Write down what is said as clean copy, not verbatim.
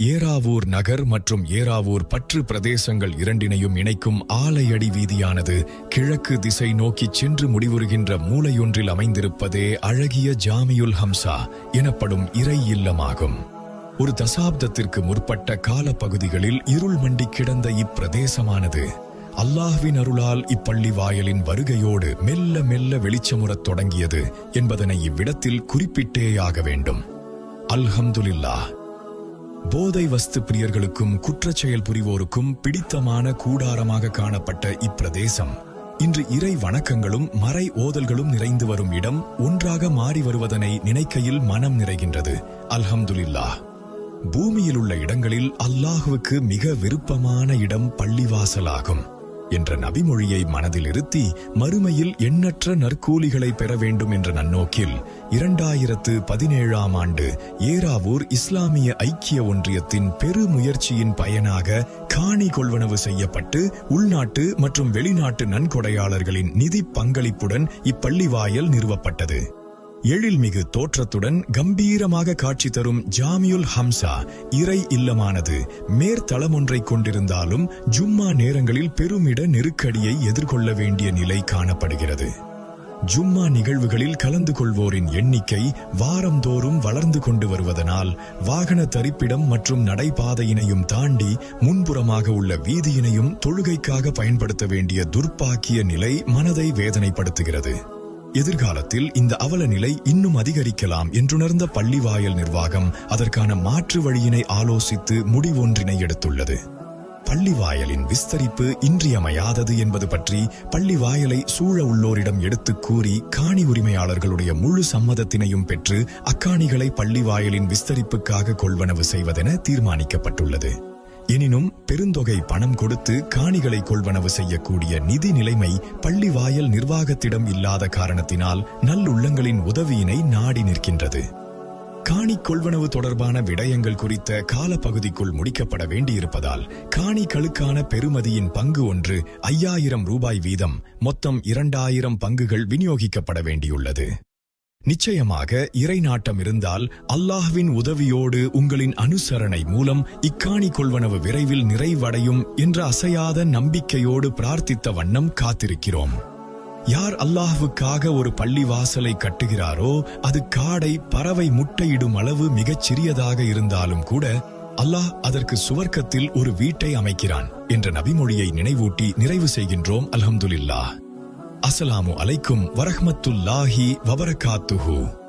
ஏறாவூர் நகர் மற்றும் ஏறாவூர் பற்று பிரதேசங்கள் இரண்டினையும் இணைக்கும் ஆலையடி வீதியானது கிழக்கு திசை நோக்கிச் சென்று முடிவுறுகின்ற மூலையொன்றில் அமைந்திருப்பதே அழகிய ஜாமியுல் ஹம்சா எனப்படும் இறை இல்லமாகும். ஒரு தசாப்தத்திற்கு முற்பட்ட காலப்பகுதிகளில் இருள் மண்டி கிடந்த இப்பிரதேசமானது அல்லாஹ்வின் அருளால் இப்பள்ளி வாயலின் வருகையோடு மெல்ல மெல்ல வெளிச்சமுறத் தொடங்கியது என்பதனை இவ்விடத்தில் குறிப்பிட்டேயாக வேண்டும். அல்ஹம்துலில்லாஹ். போதை வஸ்து பிரியர்களுக்கும் குற்றச் செயல் புரிவோருக்கும் பிடித்தமான கூடாரமாக காணப்பட்ட இப்பிரதேசம் இன்று இறை வணக்கங்களும் மறை ஓதல்களும் நிறைந்து வரும் இடம் ஒன்றாக மாறி வருவதனை நினைக்கையில் மனம் நிறைகின்றது. அல்ஹம்துலில்லாஹ். பூமியில் உள்ள இடங்களில் அல்லாஹுவுக்கு மிக விருப்பமான இடம் பள்ளிவாசலாகும் என்ற நபிமொழியை மனதில் இருத்தி மறுமையில் எண்ணற்ற நற்கூலிகளை பெற வேண்டும் என்ற நன்னோக்கில் 2017ஆம் ஆண்டு ஏறாவூர் இஸ்லாமிய ஐக்கிய ஒன்றியத்தின் பெருமுயற்சியின் பயனாக காணி கொள்வனவு செய்யப்பட்டு உள்நாட்டு மற்றும் வெளிநாட்டு நன்கொடையாளர்களின் நிதி பங்களிப்புடன் இப்பள்ளி வாயல் நிறுவப்பட்டது. எழில்மிகு தோற்றத்துடன் கம்பீரமாக காட்சி தரும் ஜாமியுல் ஹம்சா இறை இல்லமானது மேற்தளமொன்றை கொண்டிருந்தாலும் ஜும்மா நேரங்களில் பெருமிட நெருக்கடியை எதிர்கொள்ள வேண்டிய நிலை காணப்படுகிறது. ஜும்மா நிகழ்வுகளில் கலந்து கொள்வோரின் எண்ணிக்கை வாரந்தோறும் வளர்ந்து கொண்டு வருவதனால் வாகன தரிப்பிடம் மற்றும் நடைபாதையினையும் தாண்டி முன்புறமாக உள்ள வீதியினையும் தொழுகைக்காக பயன்படுத்த வேண்டிய துர்ப்பாக்கிய நிலை மனதை வேதனைப்படுத்துகிறது. எதிர்காலத்தில் இந்த அவல நிலை இன்னும் அதிகரிக்கலாம் என்றுணர்ந்த பள்ளிவாயல் நிர்வாகம் அதற்கான மாற்று வழியினை ஆலோசித்து முடிவொன்றினை எடுத்துள்ளது. பள்ளிவாயலின் விஸ்தரிப்பு இன்றியமையாதது என்பது பற்றி பள்ளிவாயலை சூழ உள்ளோரிடம் எடுத்துக் கூறி காணி உரிமையாளர்களுடைய முழு சம்மதத்தினையும் பெற்று அக்காணிகளை பள்ளிவாயலின் விஸ்தரிப்புக்காக கொள்வனவு செய்வதென தீர்மானிக்கப்பட்டுள்ளது. எனினும் பெருந்தொகை பணம் கொடுத்து காணிகளை கொள்வனவு செய்யக்கூடிய நிதி நிலைமை பள்ளிவாயல் நிர்வாகத்திடம் இல்லாத காரணத்தினால் நல்லுள்ளங்களின் உதவியினை நாடி நிற்கின்றது. காணி கொள்வனவு தொடர்பான விடயங்கள் குறித்த காலப்பகுதிக்குள் முடிக்கப்பட வேண்டியிருப்பதால் காணிகளுக்கான பெறுமதியின் பங்கு ஒன்று 5000 ரூபாய் வீதம் மொத்தம் 2000 பங்குகள் விநியோகிக்கப்பட வேண்டியுள்ளது. நிச்சயமாக இறை நாட்டம் இருந்தால் அல்லாஹ்வின் உதவியோடு உங்களின் அனுசரணை மூலம் இக்காணி கொள்வனவு விரைவில் நிறைவடையும் என்ற அசையாத நம்பிக்கையோடு பிரார்த்தித்த வண்ணம் காத்திருக்கிறோம். யார் அல்லாஹ்வுக்காக ஒரு பள்ளிவாசலை கட்டுகிறாரோ அது காடை பறவை முட்டையிடும் அளவு மிகச் சிறியதாக இருந்தாலும் கூட அல்லாஹ் அதற்கு சுவர்க்கத்தில் ஒரு வீட்டை அமைக்கிறான் என்ற நபிமொழியை நினைவூட்டி நிறைவு செய்கின்றோம். அல்ஹம்துலில்லாஹ். அஸ்ஸலாமு அலைக்கும் வரஹ்மத்துல்லாஹி வபரகாத்துஹு.